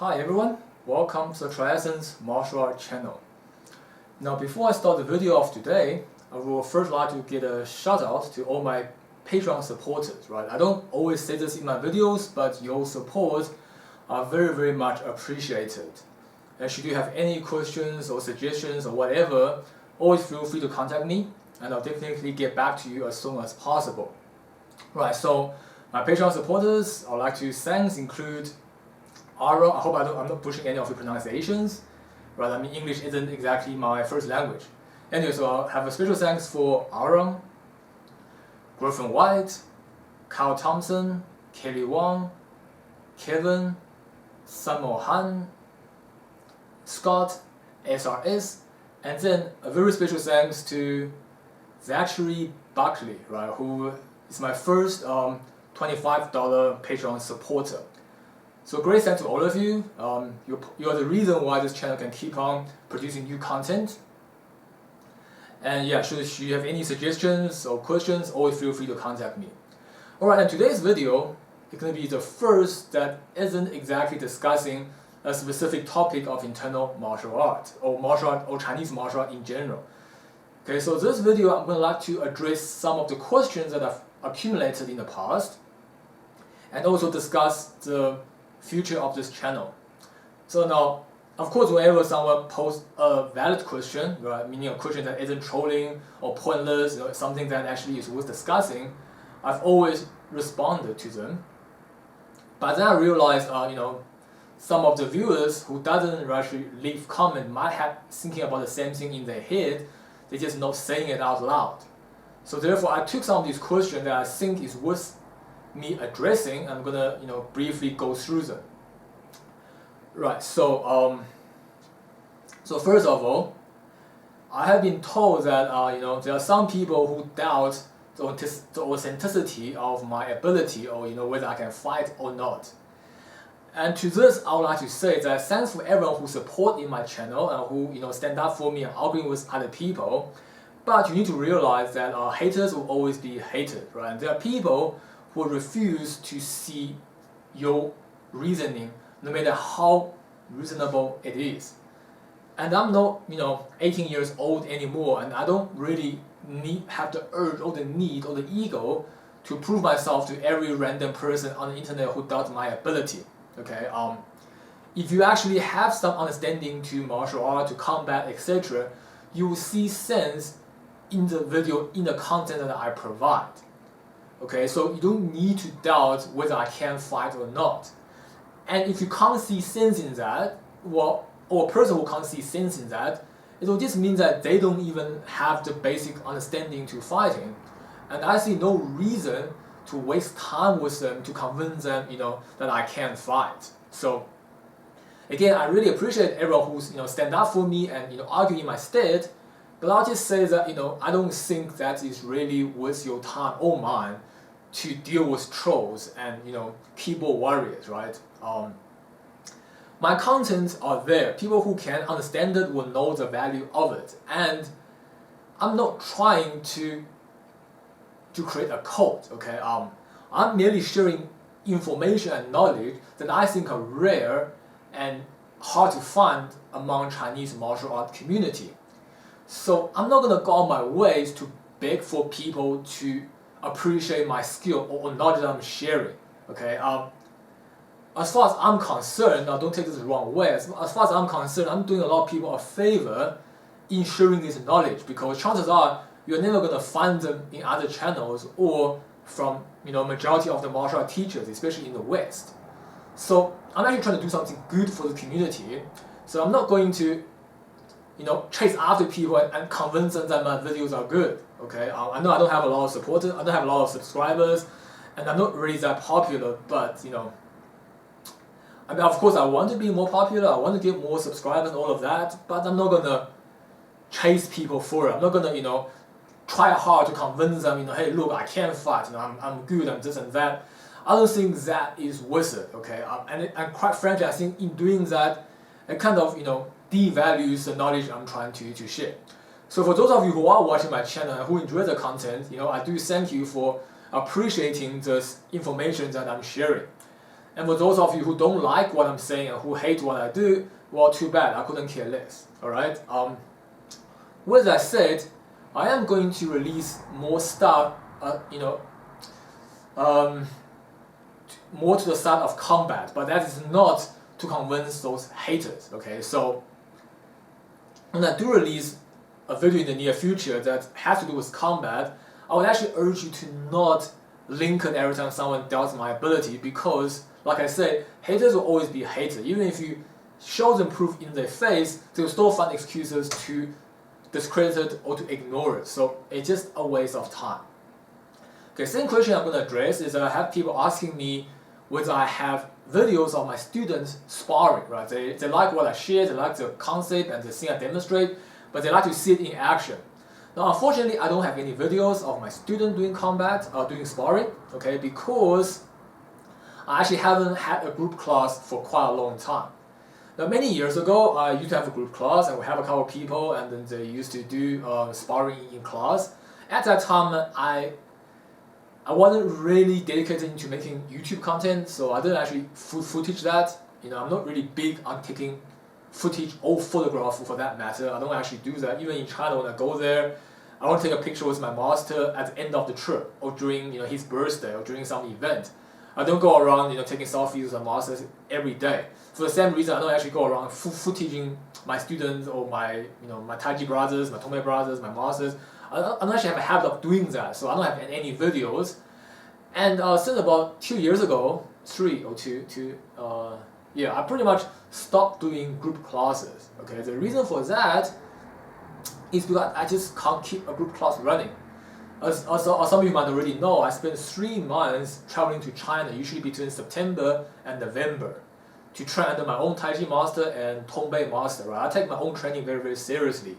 Hi everyone, welcome to the TriEssence martial art channel. Now before I start the video of today, I will first like to give a shout out to all my Patreon supporters, right? I don't always say this in my videos, but your support are very much appreciated. And should you have any questions or suggestions or whatever, always feel free to contact me and I'll definitely get back to you as soon as possible. Right, so my Patreon supporters I'd like to thank include Aaron. I hope I'm not pushing any of the pronunciations. Right, I mean English isn't exactly my first language. Anyway, so I'll have a special thanks for Aaron, Griffin White, Kyle Thompson, Kelly Wong, Kevin, Samuel Han, Scott, SRS, and then a very special thanks to Zachary Buckley, right, who is my first $25 Patreon supporter. So great thanks to all of you. You're the reason why this channel can keep on producing new content. And yeah, should you have any suggestions or questions, always feel free to contact me. Alright, and today's video is going to be the first that isn't exactly discussing a specific topic of internal martial art or Chinese martial art in general. Okay, so this video I'm going to like to address some of the questions that I've accumulated in the past and also discuss the future of this channel. So now, of course, whenever someone posts a valid question, right, meaning a question that isn't trolling or pointless, something that actually is worth discussing, I've always responded to them. But then I realized, some of the viewers who doesn't actually leave comment might have thinking about the same thing in their head, they're just not saying it out loud. So therefore, I took some of these questions that I think is worth me addressing. I'm gonna, briefly go through them. Right. So, so first of all, I have been told that there are some people who doubt the authenticity of my ability, or whether I can fight or not. And to this, I would like to say that thanks for everyone who support in my channel and who stand up for me and arguing with other people. But you need to realize that haters will always be hated, right? And there are people who refuse to see your reasoning, no matter how reasonable it is. And I'm not, 18 years old anymore, and I don't really have the urge or the need or the ego to prove myself to every random person on the internet who doubts my ability. Okay, if you actually have some understanding to martial art, to combat, etc., you will see sense in the video, in the content that I provide. Okay, so you don't need to doubt whether I can fight or not. And if you can't see sense in that, or a person who can't see sense in that, it will just mean that they don't even have the basic understanding to fighting. And I see no reason to waste time with them to convince them, that I can fight. So again, I really appreciate everyone who's stand up for me and argue in my stead. But I'll just say that I don't think that is really worth your time or mine to deal with trolls and keyboard warriors, right? My contents are there. People who can understand it will know the value of it, and I'm not trying to create a cult. Okay, I'm merely sharing information and knowledge that I think are rare and hard to find among Chinese martial art community. So I'm not gonna go on my ways to beg for people to appreciate my skill or knowledge that I'm sharing. Okay, as far as I'm concerned, now don't take this the wrong way. As far as I'm concerned, I'm doing a lot of people a favor in sharing this knowledge, because chances are you're never gonna find them in other channels or from majority of the martial art teachers, especially in the West. So I'm actually trying to do something good for the community. So I'm not going to chase after people and convince them that my videos are good. Okay, I know I don't have a lot of supporters, I don't have a lot of subscribers, and I'm not really that popular. But I mean, of course, I want to be more popular. I want to get more subscribers and all of that. But I'm not gonna chase people for it. I'm not gonna try hard to convince them. Hey, look, I can fight. I'm good. I'm this and that. I don't think that is worth it. Okay, and quite frankly, I think in doing that, it kind of devalues the knowledge I'm trying to share. So for those of you who are watching my channel and who enjoy the content, I do thank you for appreciating this information that I'm sharing. And for those of you who don't like what I'm saying and who hate what I do, well, too bad, I couldn't care less. Alright? With that said, I am going to release more stuff, more to the side of combat, but that is not to convince those haters. Okay, so when I do release a video in the near future that has to do with combat, I would actually urge you to not link it every time someone doubts my ability, because, like I said, haters will always be haters. Even if you show them proof in their face, they will still find excuses to discredit it or to ignore it. So it's just a waste of time. Okay, second question I'm going to address is I have people asking me whether I have videos of my students sparring, right? They like what I share, they like the concept and the thing I demonstrate, but they like to see it in action. Now, unfortunately, I don't have any videos of my student doing combat or doing sparring, okay, because I actually haven't had a group class for quite a long time. Now, many years ago, I used to have a group class, and we have a couple of people, and then they used to do sparring in class. At that time, I wasn't really dedicated to making YouTube content, so I didn't actually footage that. I'm not really big on taking footage or photograph for that matter. I don't actually do that. Even in China, when I go there, I want to take a picture with my master at the end of the trip, or during his birthday, or during some event. I don't go around taking selfies with my masters every day. For the same reason, I don't actually go around footaging my students or my my Taiji brothers, my Tongmei brothers, my masters. I don't actually have a habit of doing that, so I don't have any videos. And since about 2 years ago, 3 or 2, I pretty much stopped doing group classes. Okay, the reason for that is because I just can't keep a group class running. As some of you might already know, I spent 3 months traveling to China, usually between September and November, to train under my own Taiji master and Tongbei master. Right? I take my own training very, very seriously.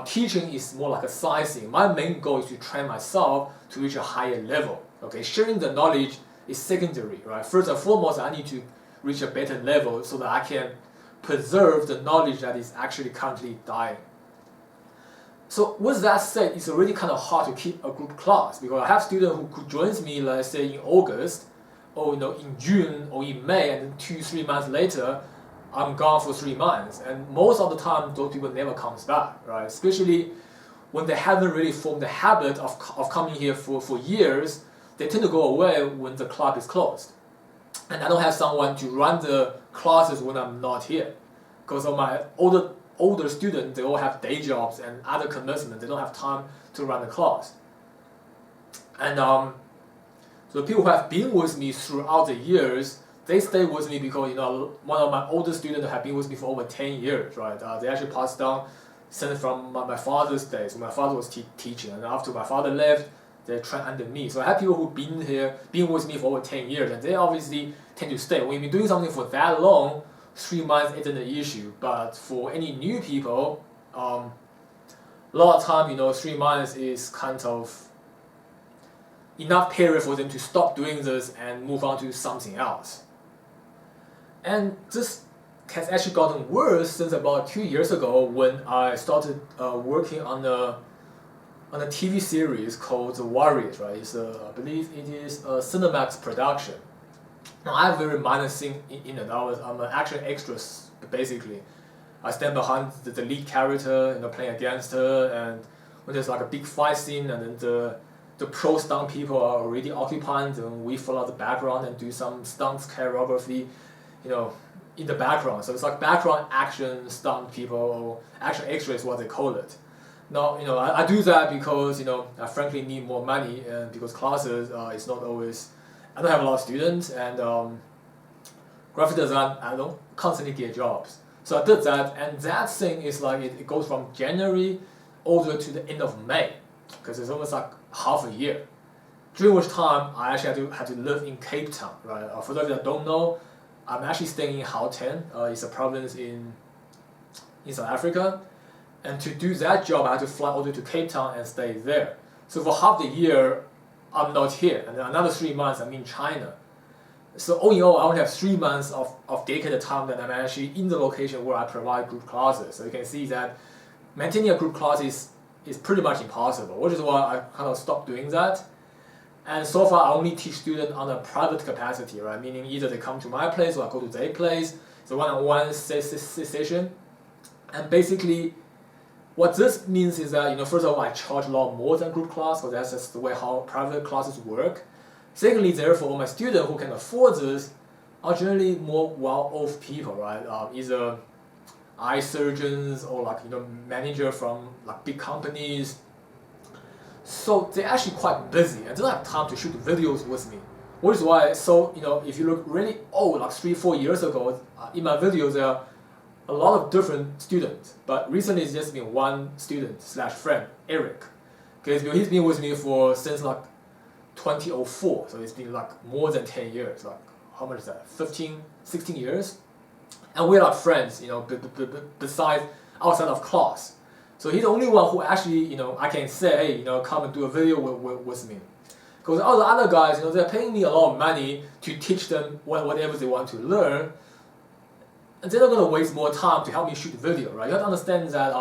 Teaching is more like a science thing. My main goal is to train myself to reach a higher level. Okay, sharing the knowledge is secondary, right? First and foremost, I need to reach a better level so that I can preserve the knowledge that is actually currently dying. So with that said, it's already kind of hard to keep a group class, because I have students who joins me, let's say in August, or in June or in May, and then 2-3 months later, I'm gone for 3 months, and most of the time those people never comes back, right? Especially when they haven't really formed the habit of coming here for years, they tend to go away when the club is closed. And I don't have someone to run the classes when I'm not here, because of my older students, they all have day jobs and other commitments. They don't have time to run the class. And so the people who have been with me throughout the years, they stay with me because one of my older students have been with me for over 10 years, right? They actually passed down, sent from my father's days when my father was teaching, and after my father left, they trained under me. So I have people who've been with me for over 10 years, and they obviously tend to stay. When you've been doing something for that long, 3 months isn't an issue. But for any new people, a lot of time, 3 months is kind of enough period for them to stop doing this and move on to something else. And this has actually gotten worse since about 2 years ago, when I started working on a TV series called The Warriors, right? I believe it is a Cinemax production. Now, I have a very minor thing in it. I'm an action extra, basically. I stand behind the lead character, playing against her, and when there's like a big fight scene, and then the pro stunt people are already occupied, and we follow the background and do some stunts choreography, in the background. So it's like background action stunt people, or action extra is what they call it. Now, I do that because, I frankly need more money, and because classes is not always, I don't have a lot of students, and graphic design, I don't constantly get jobs. So I did that, and that thing is like, it goes from January all the way to the end of May, because it's almost like half a year. During which time, I actually had to live in Cape Town, right? For those that don't know, I'm actually staying in Gauteng. It's a province in South Africa. And to do that job, I had to fly all the way to Cape Town and stay there. So for half the year, I'm not here. And then another 3 months, I'm in China. So all in all, I only have 3 months of dedicated time that I'm actually in the location where I provide group classes. So you can see that maintaining a group class is pretty much impossible, which is why I kind of stopped doing that. And so far, I only teach students on a private capacity, right? Meaning either they come to my place or I go to their place. It's a one-on-one session. And basically, what this means is that, first of all, I charge a lot more than group class, because that's just the way how private classes work. Secondly, therefore, all my students who can afford this are generally more well-off people, right? Either eye surgeons or manager from big companies. So they're actually quite busy and they don't have time to shoot videos with me. Which is why, if you look really old, like 3-4 years ago, in my videos there are a lot of different students. But recently it's just been one student / friend, Eric. Okay, he's been with me since 2004, so it's been more than 10 years. How much is that? 15, 16 years? And we're friends, besides outside of class. So he's the only one who actually, I can say, hey, come and do a video with me. Because all the other guys, they're paying me a lot of money to teach them whatever they want to learn. And they're not going to waste more time to help me shoot the video, right? You have to understand that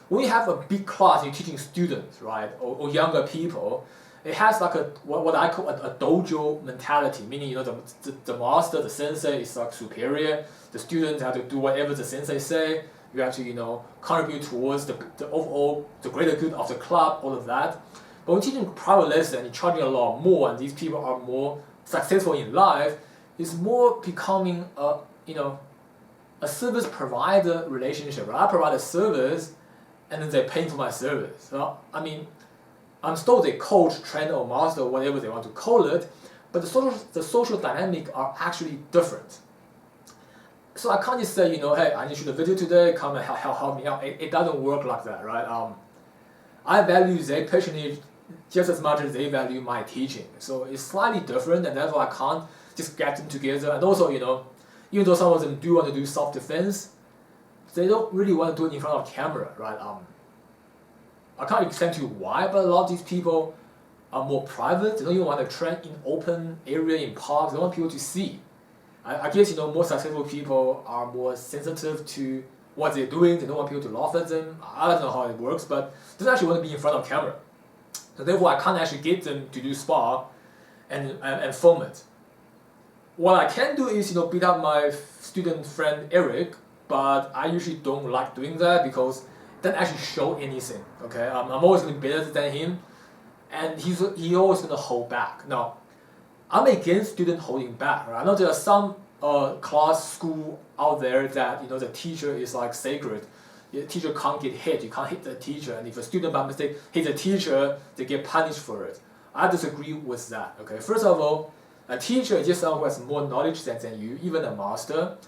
when you have a big class, you're teaching students, right, or younger people, it has what I call a dojo mentality, meaning the master, the sensei is superior. The students have to do whatever the sensei say. You have to contribute towards the overall the greater good of the club, all of that. But when teaching private lesson, you're charging a lot more, and these people are more successful in life. It's more becoming a service provider relationship. Right? I provide a service, and then they're paying for my service. So, I'm still the coach, trainer, or master, or whatever they want to call it, but the social dynamic are actually different. So I can't just say, hey, I need to shoot a video today, come and help me out. It doesn't work like that, right? I value their patronage just as much as they value my teaching. So it's slightly different, and that's why I can't just get them together. And also, even though some of them do want to do self-defense, they don't really want to do it in front of camera, right? I can't explain to you why, but a lot of these people are more private. They don't even want to train in open area, in parks. They want people to see. I guess more successful people are more sensitive to what they're doing. They don't want people to laugh at them. I don't know how it works, but they don't actually want to be in front of camera. So therefore, I can't actually get them to do spar and film it. What I can do is beat up my student friend Eric, but I usually don't like doing that because it doesn't actually show anything. Okay, I'm always going to be better than him, and he's always going to hold back. Now, I'm against student holding back. Right? I know there are some school out there that the teacher is sacred. The teacher can't get hit. You can't hit the teacher, and if a student by mistake hits a teacher, they get punished for it. I disagree with that. Okay, first of all, a teacher is just someone who has more knowledge than you, even a master.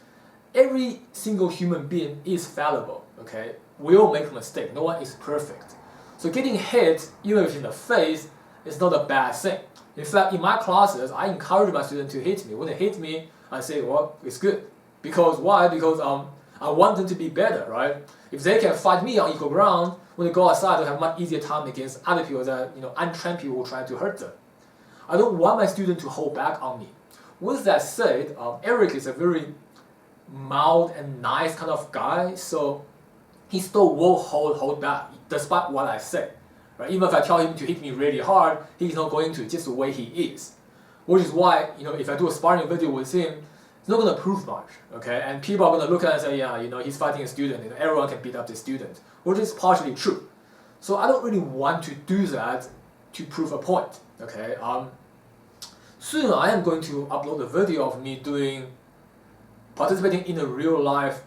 Every single human being is fallible. Okay, we all make mistakes. No one is perfect. So getting hit, even if in the face, is not a bad thing. In fact, in my classes, I encourage my students to hit me. When they hit me, I say, well, it's good. Because why? Because I want them to be better, right? If they can fight me on equal ground, when they go outside, they'll have a much easier time against other people that, untrained people who try to hurt them. I don't want my students to hold back on me. With that said, Eric is a very mild and nice kind of guy, so he still will hold back, despite what I say. Right? Even if I tell him to hit me really hard, he's not going to, just the way he is. Which is why, if I do a sparring video with him, it's not going to prove much, okay? And people are going to look at it and say, yeah, he's fighting a student, everyone can beat up the student, which is partially true. So I don't really want to do that to prove a point, okay? Soon I am going to upload a video of me participating in a real life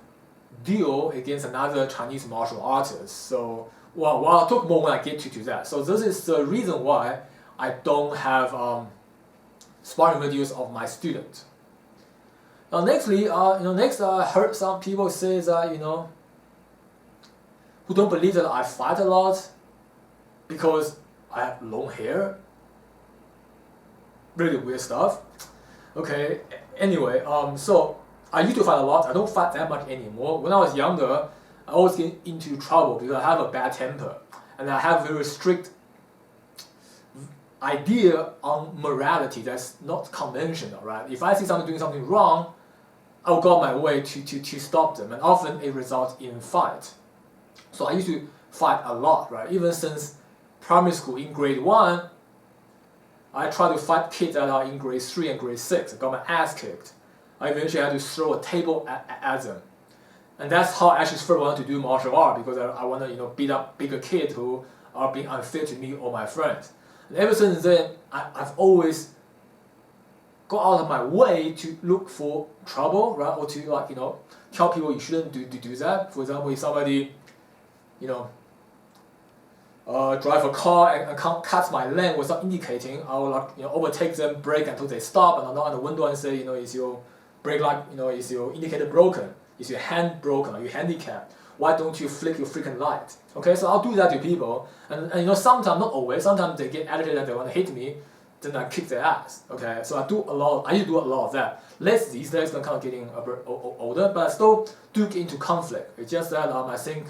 deal against another Chinese martial artist. So, well, I'll talk more when I get to that. So this is the reason why I don't have sparring videos of my students. Now, nextly, next I heard some people say that who don't believe that I fight a lot because I have long hair. Really weird stuff. Okay. Anyway, so I used to fight a lot. I don't fight that much anymore. When I was younger, I always get into trouble because I have a bad temper and I have a very strict idea on morality that's not conventional, right? If I see someone doing something wrong, I'll go my way to stop them, and often it results in fight. So I used to fight a lot, right? Even since primary school in grade 1, I try to fight kids that are in grade 3 and grade 6. I got my ass kicked. I eventually had to throw a table at them. And that's how I actually first wanted to do martial art, because I want to beat up bigger kids who are being unfair to me or my friends. And ever since then, I've always go out of my way to look for trouble, right? Or to tell people you shouldn't do that. For example, if somebody, drive a car and cuts my lane without indicating, I will overtake them, brake until they stop, and I'll knock on the window and say, is your brake light, is your indicator broken? Is your hand broken? Are you handicapped? Why don't you flick your freaking light? Okay, so I'll do that to people, and sometimes, not always, sometimes they get agitated and they want to hit me, then I kick their ass. Okay, so I used to do a lot of that. Less these days, I'm kind of getting a bit older, but I still do get into conflict. It's just that I think,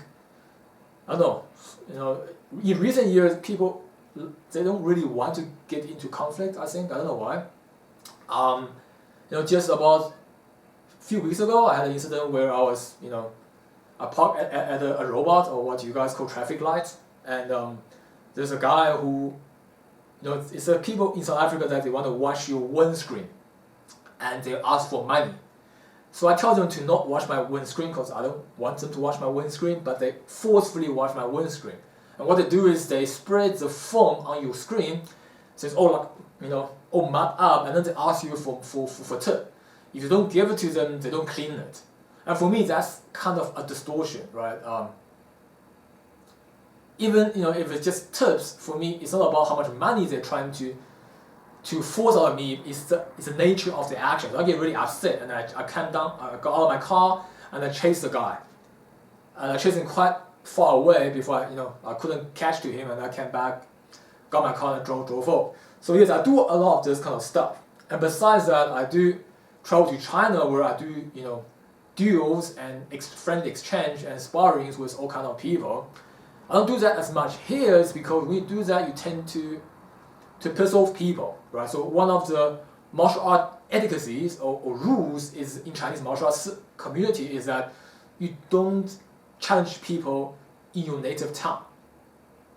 I don't know, in recent years, people, they don't really want to get into conflict, I think. I don't know why. Just about a few weeks ago, I had an incident where I was, I parked at a robot, or what you guys call traffic lights, and there's a guy who, it's the people in South Africa that they want to watch your windscreen, and they ask for money. So I tell them to not watch my windscreen because I don't want them to watch my windscreen, but they forcefully watch my windscreen. And what they do is they spread the foam on your screen, so it's all all mud up, and then they ask you for tip. If you don't give it to them, they don't clean it. And for me, that's kind of a distortion, right? Even if it's just tips, for me, it's not about how much money they're trying to force out of me. It's the nature of the action. So I get really upset, and I came down, I got out of my car, and I chased the guy. And I chased him quite far away before I couldn't catch to him, and I came back, got my car and drove off. So yes, I do a lot of this kind of stuff. And besides that, I do travel to China where I do duels and friendly exchange and sparrings with all kind of people. I don't do that as much here, is because when you do that, you tend to piss off people, right? So one of the martial art etiquettes or rules is in Chinese martial arts community is that you don't challenge people in your native town.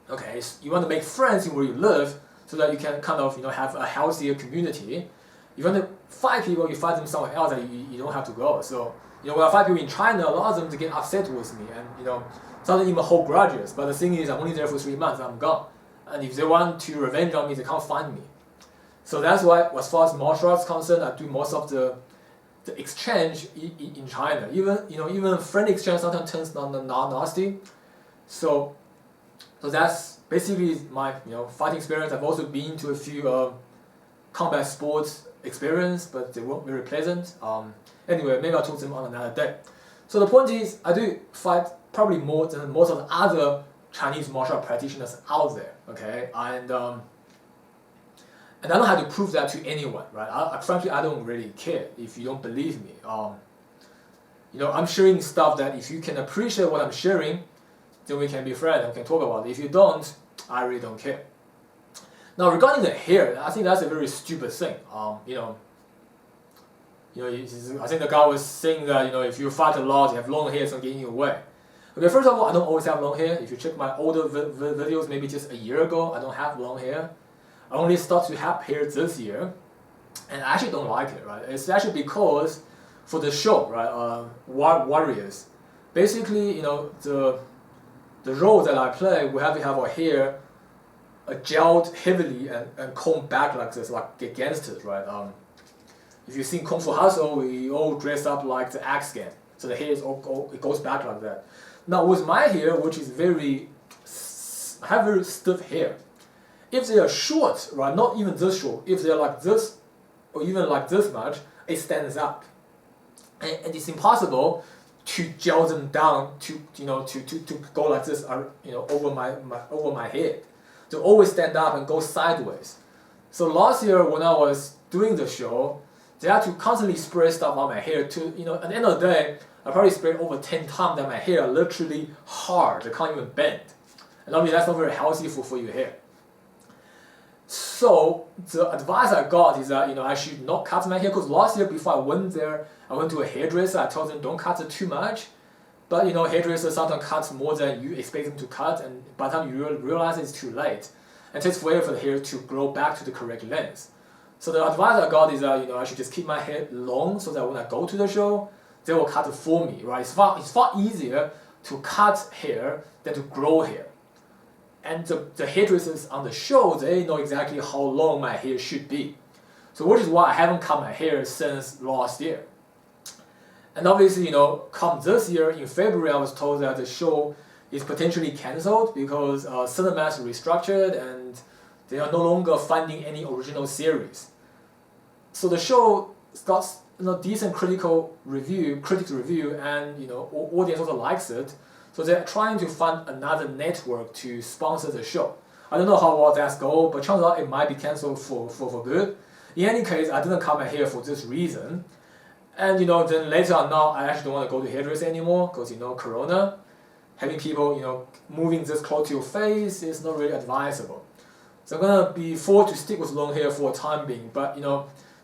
Okay, so you want to make friends in where you live so that you can kind of have a healthier community. If you want to fight people, you fight them somewhere else, and you don't have to go. So when I fight people in China, a lot of them they get upset with me, and some of them even hold grudges. But the thing is, I'm only there for 3 months, I'm gone. And if they want to revenge on me, they can't find me. So that's why, as far as martial arts is concerned, I do most of the exchange in China. Even friendly exchange sometimes turns nasty. So that's basically my fighting experience. I've also been to a few combat sports experience, but they weren't very pleasant. Anyway, maybe I'll talk to them on another day. So the point is, I do fight probably more than most of the other Chinese martial art practitioners out there. Okay, and I don't have to prove that to anyone, right? Frankly, I don't really care if you don't believe me. I'm sharing stuff that if you can appreciate what I'm sharing, then we can be friends and we can talk about it. If you don't, I really don't care. Now, regarding the hair, I think that's a very stupid thing. I think the guy was saying that if you fight a lot, you have long hair, it's not getting in your way. Okay, first of all, I don't always have long hair. If you check my older videos, maybe just a year ago, I don't have long hair. I only started to have hair this year, and I actually don't like it, right? It's actually because for the show, right, Warriors, basically, the role that I play, we have to have our hair gelled heavily and combed back like this, like against it, right? If you've seen Kung Fu Hustle, we all dress up like the axe game, so the hair it goes back like that. Now with my hair, which is I have very stiff hair. If they are short, right, not even this short, if they're like this, or even like this much, it stands up, and it's impossible to gel them down to go like this, over my head. They always stand up and go sideways. So last year when I was doing the show, they had to constantly spray stuff on my hair. At the end of the day, I probably sprayed over 10 times that my hair are literally hard. They can't even bend. And obviously that's not very healthy for your hair. So the advice I got is that I should not cut my hair, because last year before I went there, I went to a hairdresser. I told them don't cut it too much, but hairdressers sometimes cut more than you expect them to cut, and by the time you realize it's too late. and it takes forever for the hair to grow back to the correct length. So the advice I got is that I should just keep my hair long so that when I go to the show, they will cut it for me, right? It's far easier to cut hair than to grow hair. And the hairdressers on the show, they know exactly how long my hair should be. So which is why I haven't cut my hair since last year. And obviously, come this year in February, I was told that the show is potentially cancelled because Cinemax restructured and they are no longer funding any original series. So the show got decent critics review, and audience also likes it. So they're trying to fund another network to sponsor the show. I don't know how well that's going, but chances are it might be cancelled for good. In any case, I didn't cut my hair for this reason. And then later on now, I actually don't want to go to hairdresser anymore because Corona. Having people moving this close to your face is not really advisable. So I'm gonna be forced to stick with long hair for a time being. But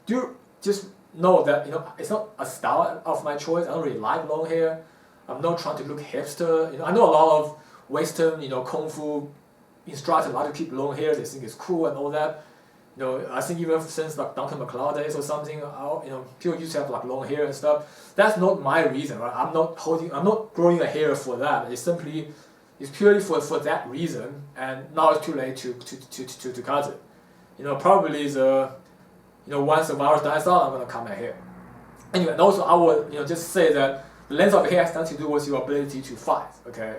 do just know that it's not a style of my choice. I don't really like long hair. I'm not trying to look hipster. I know a lot of Western kung fu instructors like to keep long hair. They think it's cool and all that. I think even since like Duncan MacLeod days or something, people used to have like long hair and stuff. That's not my reason, right? I'm not growing a hair for that. It's purely for that reason. And now it's too late to cut it. Probably once the virus dies out, I'm gonna cut my hair. Anyway, and also I would just say that the length of hair has nothing to do with your ability to fight. Okay.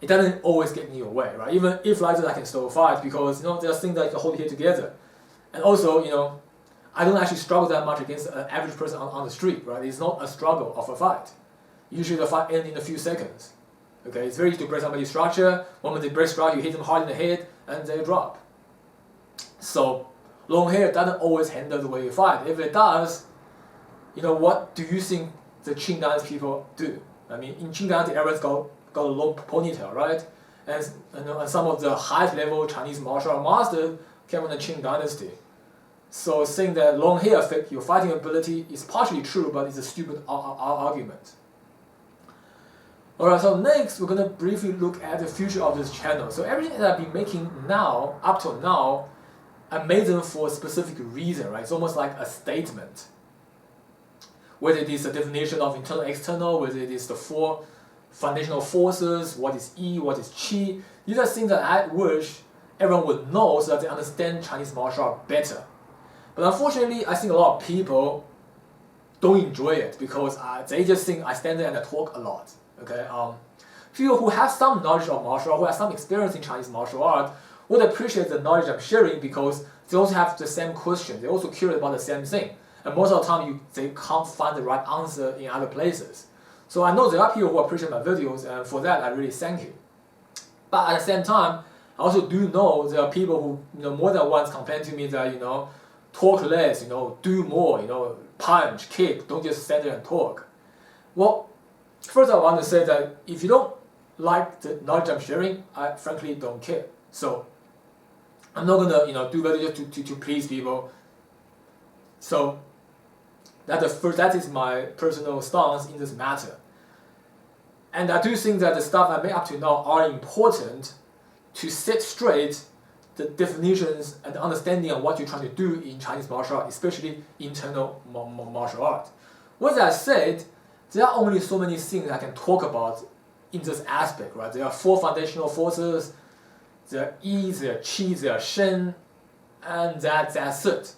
It doesn't always get in your way, right? Even if like this, I can still fight because there are things that you hold here together, and also I don't actually struggle that much against an average person on the street, right? It's not a struggle of a fight. Usually the fight ends in a few seconds. Okay, it's very easy to break somebody's structure. When they break structure, you hit them hard in the head and they drop. So long hair doesn't always handle the way you fight. If it does, what do you think the Qing dynasty people do? I mean, in Qing dynasty, everyone's got a long ponytail, right? And some of the highest level Chinese martial art masters came from the Qing dynasty. So saying that long hair affects your fighting ability is partially true, but it's a stupid argument. Alright, so next we're going to briefly look at the future of this channel. So everything that I've been making now, up till now, I made them for a specific reason, right? It's almost like a statement. Whether it is the definition of internal external, whether it is the four foundational forces, what is Yi, what is Qi. These are things that I wish everyone would know so that they understand Chinese martial art better. But unfortunately, I think a lot of people don't enjoy it because they just think I stand there and I talk a lot. Okay, people who have some knowledge of martial art, who have some experience in Chinese martial art, would appreciate the knowledge I'm sharing because they also have the same question. They're also curious about the same thing. And most of the time, they can't find the right answer in other places. So I know there are people who appreciate my videos, and for that I really thank you. But at the same time, I also do know there are people who more than once complain to me that talk less, do more, punch, kick, don't just stand there and talk. Well, first I want to say that if you don't like the knowledge I'm sharing, I frankly don't care. So I'm not gonna do videos to please people. So that is my personal stance in this matter. And I do think that the stuff I made up to now are important to set straight the definitions and the understanding of what you're trying to do in Chinese martial art, especially internal martial art. With that said, there are only so many things I can talk about in this aspect, right? There are four foundational forces, there are Yi, there are Qi, there are Shen, and that's it.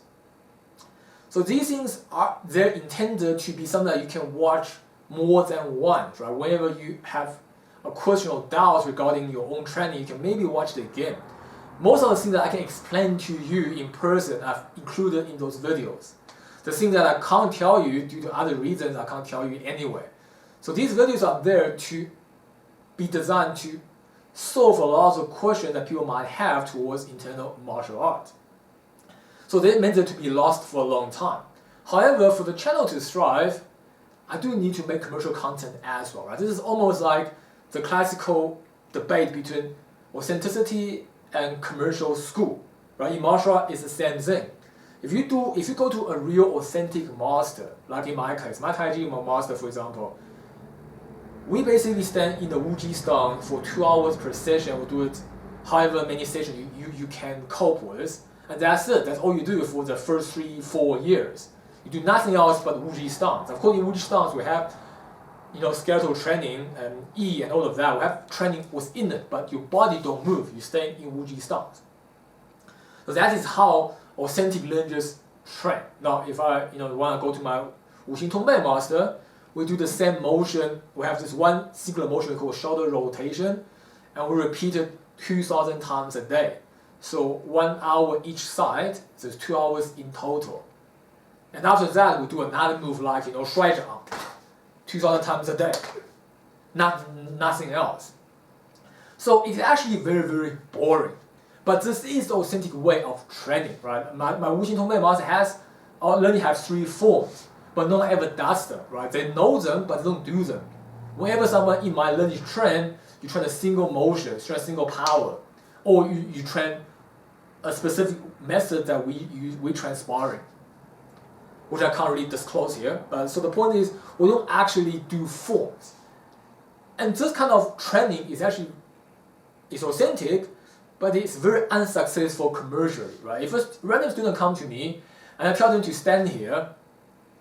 So these things they're intended to be something that you can watch more than once, right? Whenever you have a question or doubt regarding your own training, you can maybe watch it again. Most of the things that I can explain to you in person, I've included in those videos. The things that I can't tell you due to other reasons, I can't tell you anyway. So these videos are there to be designed to solve a lot of questions that people might have towards internal martial art. So they're meant to be lost for a long time. However, for the channel to thrive, I do need to make commercial content as well, right? This is almost like the classical debate between authenticity and commercial school, right? In martial art, it's the same thing. If you go to a real authentic master, like in my case, my Tai Chi master, for example, we basically stand in the Wuji stance for 2 hours per session. We'll do it however many sessions you can cope with, and that's it. That's all you do for the first 3-4 years. You do nothing else but Wuji stance. Of course, in Wuji stance we have skeletal training and E and all of that. We have training within it, but your body don't move. You stay in Wuji stance. So that is how authentic learners train. Now, if I want to go to my Wuxing Tongbei master, we do the same motion. We have this one singular motion called shoulder rotation, and we repeat it 2,000 times a day. So 1 hour each side, so it's 2 hours in total. And after that, we do another move like 摔掌, 2,000 times a day. Nothing else. So it's actually very, very boring. But this is the authentic way of training, right? My Wuxing Tongbei master only has 3 forms, but no one ever does them, right? They know them, but they don't do them. Whenever someone in my lineage train, you train a single motion, you train a single power, or you train a specific method that we train sparring, which I can't really disclose here. But so the point is, we don't actually do forms. And this kind of training is authentic, but it's very unsuccessful commercially, right? If a random student comes to me and I tell them to stand here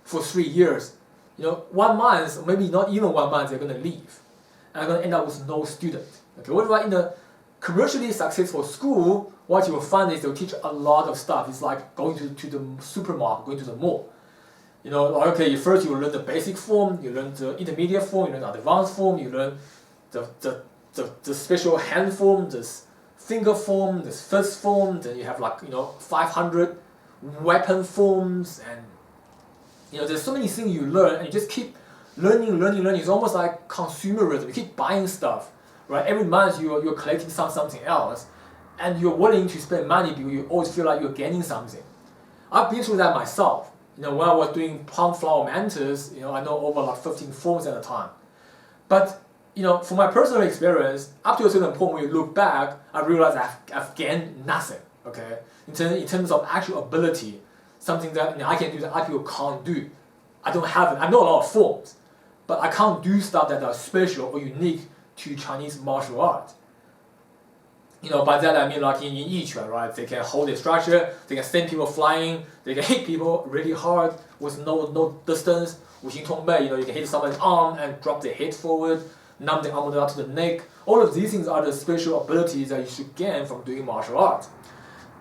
for 3 years, 1 month, maybe not even 1 month, they're going to leave. And I'm going to end up with no student. Okay, what in a commercially successful school, what you will find is they'll teach a lot of stuff. It's like going to the supermarket, going to the mall. Okay, first you learn the basic form, you learn the intermediate form, you learn the advanced form, you learn the special hand form, this finger form, this fist form, then you have 500 weapon forms, and there's so many things you learn, and you just keep learning. It's almost like consumerism. You keep buying stuff, right? Every month you're collecting something else, and you're willing to spend money because you always feel like you're gaining something. I've been through that myself. When I was doing palm flower mantis, I know over 15 forms at a time. But from my personal experience, up to a certain point when you look back, I realized I've gained nothing. Okay, in terms of actual ability, something that I can do that other people can't do. I don't have it. I know a lot of forms, but I can't do stuff that are special or unique to Chinese martial art. By that I mean like in Yiquan, right? They can hold a structure, they can send people flying, they can hit people really hard with no distance. Wuxing Tongbei, you can hit someone's arm and drop their head forward, numb the arm down to the neck. All of these things are the special abilities that you should gain from doing martial arts.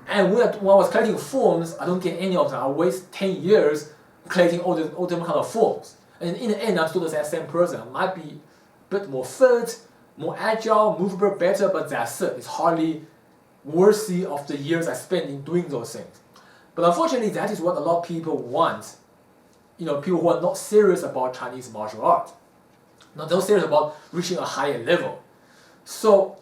And when I was collecting forms, I don't get any of them. I waste 10 years collecting all different kind of forms. And in the end, I'm still the same person. I might be a bit more fit, more agile, movable better, but that's it. It's hardly worthy of the years I spent in doing those things. But unfortunately, that is what a lot of people want. People who are not serious about Chinese martial art. Not serious about reaching a higher level. So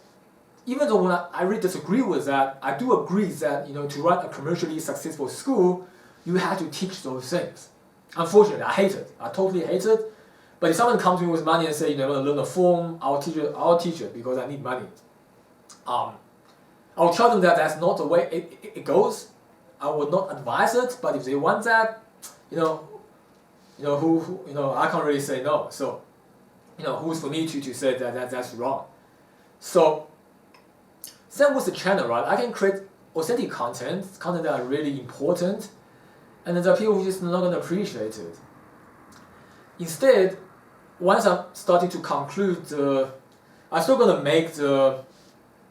even though when I really disagree with that, I do agree that to run a commercially successful school, you have to teach those things. Unfortunately, I hate it. I totally hate it. But if someone comes to me with money and say, I want to learn a form, I'll teach it because I need money. I'll tell them that that's not the way it goes. I would not advise it. But if they want that, I can't really say no. So, who's for me to say that that's wrong? So, same with the channel, right? I can create authentic content that are really important, and then there are people who just not gonna appreciate it. Instead, once I'm starting to conclude I'm still gonna make the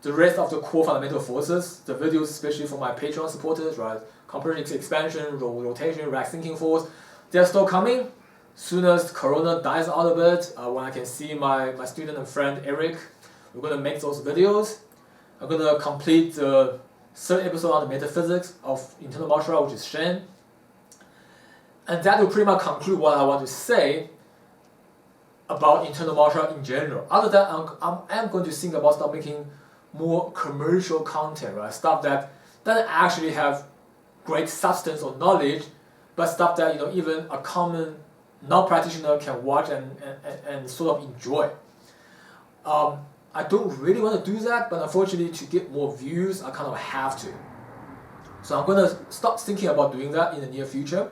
rest of the core fundamental forces, the videos especially for my Patreon supporters, right? Compression, expansion, rotation, rack thinking force, they're still coming. Soon as Corona dies out a bit, when I can see my student and friend Eric, we're gonna make those videos. I'm gonna complete the 3rd episode on the metaphysics of internal martial art, which is Shen. And that will pretty much conclude what I want to say about internal martial art in general. Other than that, I'm going to think about start making more commercial content, right? Stuff that doesn't actually have great substance or knowledge, but stuff that even a common non-practitioner can watch and sort of enjoy. I don't really want to do that, but unfortunately to get more views, I kind of have to. So I'm going to start thinking about doing that in the near future.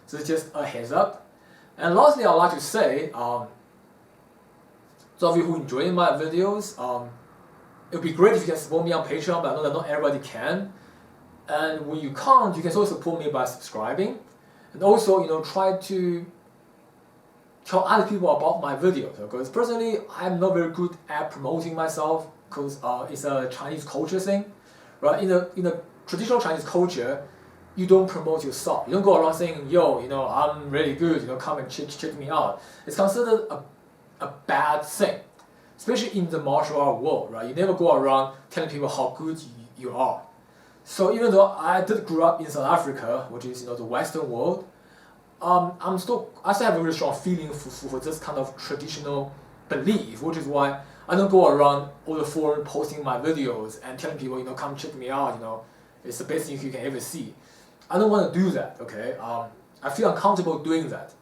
So it's just a heads up. And lastly, I'd like to say, those of you who enjoy my videos, it would be great if you can support me on Patreon, but I know that not everybody can. And when you can't, you can also support me by subscribing. And also, try to tell other people about my videos. Because personally, I'm not very good at promoting myself because it's a Chinese culture thing, right? In a traditional Chinese culture, you don't promote yourself. You don't go around saying, yo, I'm really good, come and check me out. It's considered a bad thing, especially in the martial art world, right? You never go around telling people how good you are. So even though I did grow up in South Africa, which is the Western world, I still have a really strong feeling for this kind of traditional belief, which is why I don't go around all the forum posting my videos and telling people, come check me out, it's the best thing you can ever see. I don't want to do that, okay? I feel uncomfortable doing that.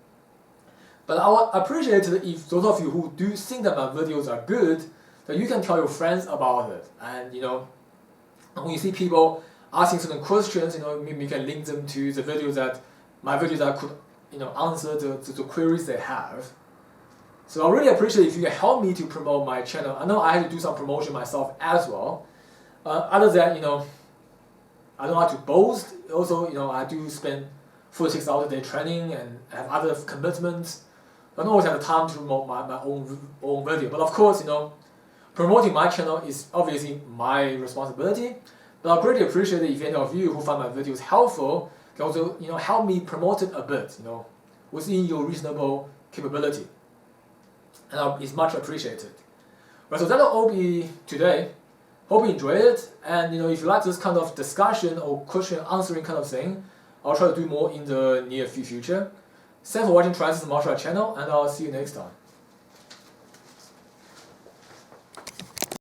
But I would appreciate it if those of you who do think that my videos are good, that you can tell your friends about it. And when you see people asking certain questions, maybe you can link them to the videos my videos that could answer the queries they have. So I really appreciate if you can help me to promote my channel. I know I had to do some promotion myself as well. Other than I don't like to boast. Also, I do spend 4 to 6 hours a day training and have other commitments. I don't always have the time to promote my own video. But of course, promoting my channel is obviously my responsibility. But I greatly appreciate it if any of you who find my videos helpful can also help me promote it a bit, within your reasonable capability. And it's much appreciated. Right, so that'll all be today. Hope you enjoyed it, and if you like this kind of discussion or question answering kind of thing, I'll try to do more in the near future. Thanks for watching TriEssence Martial Art channel, and I'll see you next time.